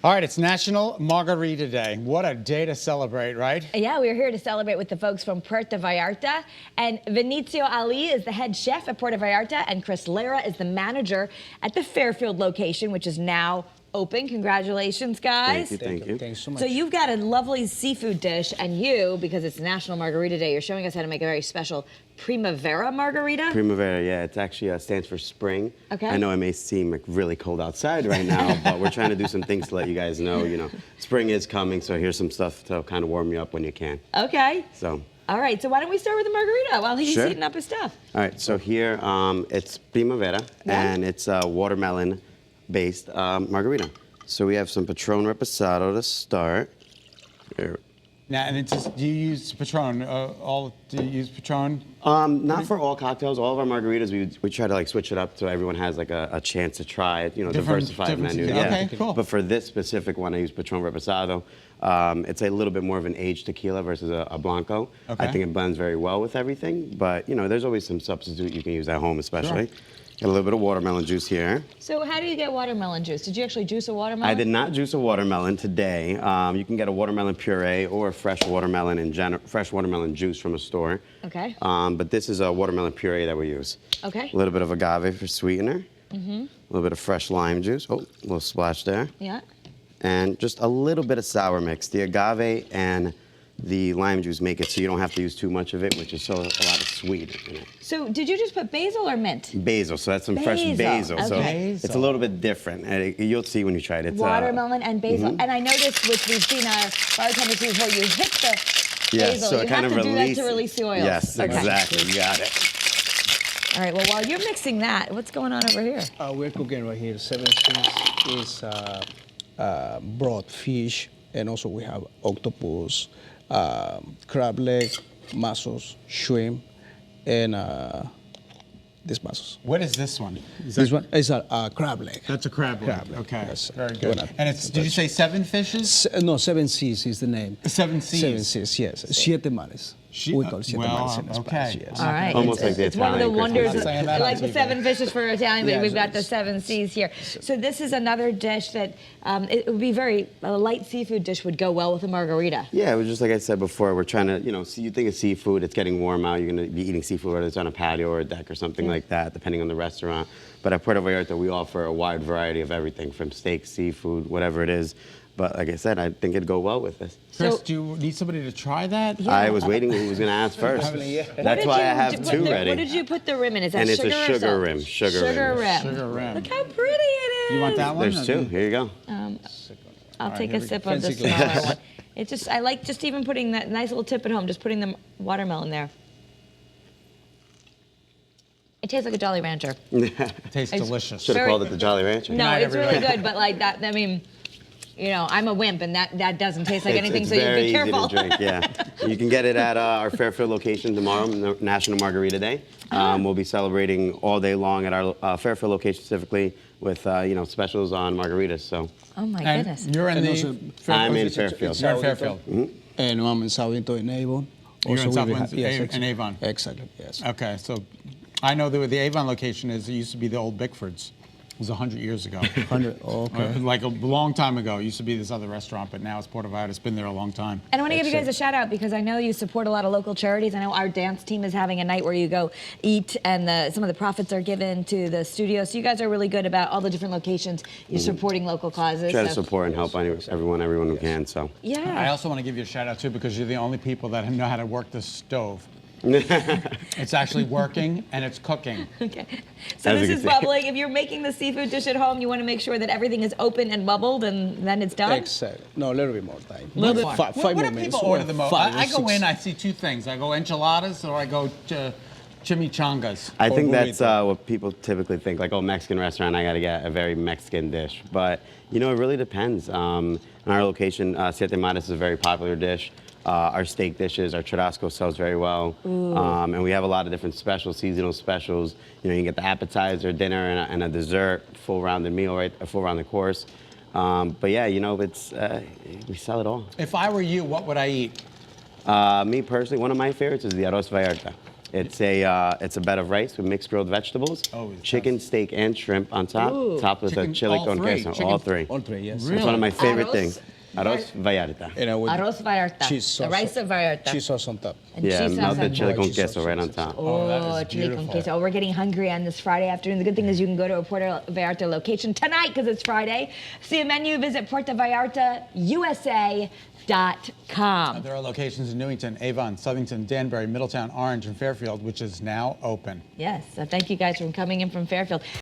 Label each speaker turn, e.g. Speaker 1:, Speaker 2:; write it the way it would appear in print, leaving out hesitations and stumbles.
Speaker 1: All right, it's National Margarita Day. What a day to celebrate, right?
Speaker 2: Yeah, we're here to celebrate with the folks from Puerto Vallarta. And Vinicio Ali is the head chef at Puerto Vallarta, and Chris Lara is the manager at the Fairfield location, which is now open. Congratulations, guys.
Speaker 3: Thank you.
Speaker 4: Thanks so much.
Speaker 2: So you've got a lovely seafood dish, and you, because it's National Margarita Day, you're showing us how to make a very special Primavera margarita.
Speaker 3: Primavera, yeah, it actually stands for spring.
Speaker 2: Okay.
Speaker 3: I know it may seem like really cold outside right now, but we're trying to do some things to let you guys know, spring is coming, so here's some stuff to kind of warm you up when you can.
Speaker 2: Okay.
Speaker 3: So.
Speaker 2: All right, so why don't we start with the margarita while he's
Speaker 3: Sure.
Speaker 2: heating up his stuff?
Speaker 3: All right, so here it's Primavera, and it's a watermelon-based margarita. So we have some Patron Reposado to start. Here.
Speaker 1: Now, and it's just, do you use Patron? Do you use Patron?
Speaker 3: Not for all cocktails. All of our margaritas, we try to switch it up so everyone has a chance to try it. Diversified menu.
Speaker 1: Yeah. Okay, cool.
Speaker 3: But for this specific one, I use Patron Reposado. It's a little bit more of an aged tequila versus a Blanco.
Speaker 1: Okay.
Speaker 3: I think it blends very well with everything. But there's always some substitute you can use at home, especially. Sure. Got a little bit of watermelon juice here.
Speaker 2: So how do you get watermelon juice? Did you actually juice a watermelon?
Speaker 3: I did not juice a watermelon today. You can get a watermelon puree or a fresh watermelon fresh watermelon juice from a store.
Speaker 2: Okay.
Speaker 3: But this is a watermelon puree that we use.
Speaker 2: Okay.
Speaker 3: A little bit of agave for sweetener. Mm-hmm. A little bit of fresh lime juice. Oh, a little splash there.
Speaker 2: Yeah.
Speaker 3: And just a little bit of sour mix. The agave and the lime juice make it so you don't have to use too much of it, which is so a lot of sweet in it.
Speaker 2: So did you just put basil or mint?
Speaker 3: Basil, so that's some fresh basil.
Speaker 2: Okay.
Speaker 3: So it's a little bit different. You'll see when you try it. It's
Speaker 2: watermelon and basil. And I noticed, which we've seen our bartenders do before, you hit the basil.
Speaker 3: So
Speaker 2: you
Speaker 3: it
Speaker 2: have
Speaker 3: kind
Speaker 2: to
Speaker 3: of
Speaker 2: do that to release the oils.
Speaker 3: Yes,
Speaker 2: okay.
Speaker 3: exactly. You got it.
Speaker 2: All right, well, while you're mixing that, what's going on over here?
Speaker 4: We're cooking right here. 7 seas is broiled fish, and also we have octopus, crab leg, mussels, shrimp, and these mussels.
Speaker 1: What is this one?
Speaker 4: This one is a crab leg.
Speaker 1: That's a crab leg.
Speaker 4: Crab leg,
Speaker 1: Okay,
Speaker 4: yes.
Speaker 1: very good. And it's, did you say 7 fishes?
Speaker 4: No, 7 seas is the name.
Speaker 1: 7 seas.
Speaker 4: 7 seas, yes. Siete mares. We call it siete mares in Spanish, yes.
Speaker 2: All right.
Speaker 3: Almost like the
Speaker 2: it's one of the
Speaker 3: Italian
Speaker 2: wonders.
Speaker 3: Christmas.
Speaker 1: I'm not saying that
Speaker 2: Like
Speaker 1: on
Speaker 2: the
Speaker 1: TV.
Speaker 2: 7 fishes for Italian, but
Speaker 4: Yeah,
Speaker 2: we've got the
Speaker 4: it's-
Speaker 2: 7 seas here. So this is another dish that it would be a light seafood dish would go well with a margarita.
Speaker 3: Yeah, it was just like I said before. We're trying to, you think of seafood. It's getting warm out. You're going to be eating seafood, whether it's on a patio or a deck or something like that, depending on the restaurant. But at Puerto Vallarta, we offer a wide variety of everything, from steak, seafood, whatever it is. But like I said, I think it'd go well with this.
Speaker 1: Chris,
Speaker 2: So-
Speaker 1: do you need somebody to try that?
Speaker 2: Yeah.
Speaker 3: I was waiting who was going to ask first. That's why I have 2 ready.
Speaker 2: What did you put the rim in? Is that
Speaker 3: And it's
Speaker 2: sugar
Speaker 3: a
Speaker 2: or
Speaker 3: sugar
Speaker 2: salt?
Speaker 3: rim. Sugar rim.
Speaker 1: Sugar rim.
Speaker 2: Look how pretty it is.
Speaker 1: You want that one?
Speaker 3: There's 2. Here you go.
Speaker 2: I'll take
Speaker 1: here
Speaker 2: a
Speaker 1: we
Speaker 2: sip
Speaker 1: go.
Speaker 2: of the
Speaker 4: Fancy
Speaker 2: smaller one. It's just, I like just even putting that nice little tip at home, just putting the watermelon there. It tastes like a Jolly Rancher.
Speaker 1: It tastes delicious.
Speaker 3: Should have
Speaker 2: Very-
Speaker 3: called it the Jolly Rancher.
Speaker 2: No,
Speaker 1: night,
Speaker 2: it's really
Speaker 1: everybody.
Speaker 2: good, but like that, I mean, I'm a wimp, and that doesn't taste like anything,
Speaker 3: it's
Speaker 2: so you
Speaker 3: very
Speaker 2: be careful.
Speaker 3: easy to drink, yeah. You can get it at our Fairfield location tomorrow, National Margarita Day. We'll be celebrating all day long at our Fairfield location specifically with, specials on margaritas, so.
Speaker 2: Oh my
Speaker 1: And
Speaker 2: goodness.
Speaker 1: you're in
Speaker 4: And
Speaker 1: the...
Speaker 4: also-
Speaker 3: I'm in Fairfield.
Speaker 1: You're in Fairfield.
Speaker 4: And I'm in Southington in Avon.
Speaker 1: You're in
Speaker 4: Also, we
Speaker 1: Southington,
Speaker 4: have-
Speaker 1: in Avon.
Speaker 4: Exactly, yes.
Speaker 1: Okay, so I know that the Avon location it used to be the old Bickford's. It was 100 years ago.
Speaker 4: 100, okay.
Speaker 1: Like a long time ago. It used to be this other restaurant, but now it's Puerto Vallarta. It's been there a long time.
Speaker 2: And I want to give you guys a shout out because I know you support a lot of local charities. I know our dance team is having a night where you go eat and some of the profits are given to the studio. So you guys are really good about all the different locations. You're supporting local causes.
Speaker 3: Try to
Speaker 2: so-
Speaker 3: support and help everyone who can, so.
Speaker 2: Yeah.
Speaker 1: I also want to give you a shout out too because you're the only people that know how to work the stove. It's actually working and it's cooking.
Speaker 2: Okay. So
Speaker 3: As
Speaker 2: this
Speaker 3: you
Speaker 2: is
Speaker 3: can see.
Speaker 2: bubbling. If you're making the seafood dish at home, you want to make sure that everything is open and bubbled and then it's done?
Speaker 4: Exactly. No, a little bit more time.
Speaker 2: Little bit more.
Speaker 4: Five
Speaker 1: What
Speaker 4: more
Speaker 1: do
Speaker 4: minutes.
Speaker 1: people order the most?
Speaker 4: Five or
Speaker 1: I go
Speaker 4: six.
Speaker 1: in, I see 2 things. I go enchiladas or I go chimichangas.
Speaker 3: I think
Speaker 4: Or
Speaker 3: that's
Speaker 4: burrito.
Speaker 3: what people typically think, like, oh, Mexican restaurant, I got to get a very Mexican dish. But, it really depends. In our location, Siete Mares is a very popular dish. Our steak dishes, our churrasco sells very well. And we have a lot of different specials, seasonal specials. You can get the appetizer, dinner, and a dessert, full rounded meal, right? A full rounded course. But yeah, it's we sell it all.
Speaker 1: If I were you, what would I eat?
Speaker 3: Me personally, one of my favorites is the arroz Vallarta. It's a bed of rice with mixed grilled vegetables,
Speaker 1: Oh, it
Speaker 3: chicken, steak, and shrimp on top,
Speaker 2: Ooh.
Speaker 3: topped with a
Speaker 1: Chicken,
Speaker 3: chili
Speaker 1: all
Speaker 3: con
Speaker 1: three.
Speaker 3: queso.
Speaker 1: Chicken-
Speaker 3: All three.
Speaker 4: All three, yes.
Speaker 1: Really?
Speaker 3: It's one of my favorite
Speaker 2: Arroz?
Speaker 3: things. Arroz Vallarta.
Speaker 4: And with
Speaker 2: Arroz Vallarta.
Speaker 4: cheese sauce.
Speaker 2: The rice of Vallarta.
Speaker 4: Cheese sauce on top.
Speaker 2: And
Speaker 3: Yeah,
Speaker 2: cheese sauce
Speaker 3: melted
Speaker 2: on
Speaker 3: chili
Speaker 2: top.
Speaker 3: con
Speaker 4: Cheese sauce,
Speaker 3: queso right on
Speaker 4: cheese sauce.
Speaker 3: top.
Speaker 1: Oh, that is
Speaker 2: Chili con
Speaker 1: beautiful.
Speaker 2: queso. Oh, we're getting hungry on this Friday afternoon. The good thing is you can go to a Puerto Vallarta location tonight because it's Friday. See a menu, visit PuertoVallartaUSA.com.
Speaker 1: There are locations in Newington, Avon, Southington, Danbury, Middletown, Orange, and Fairfield, which is now open.
Speaker 2: Yes, so thank you guys for coming in from Fairfield.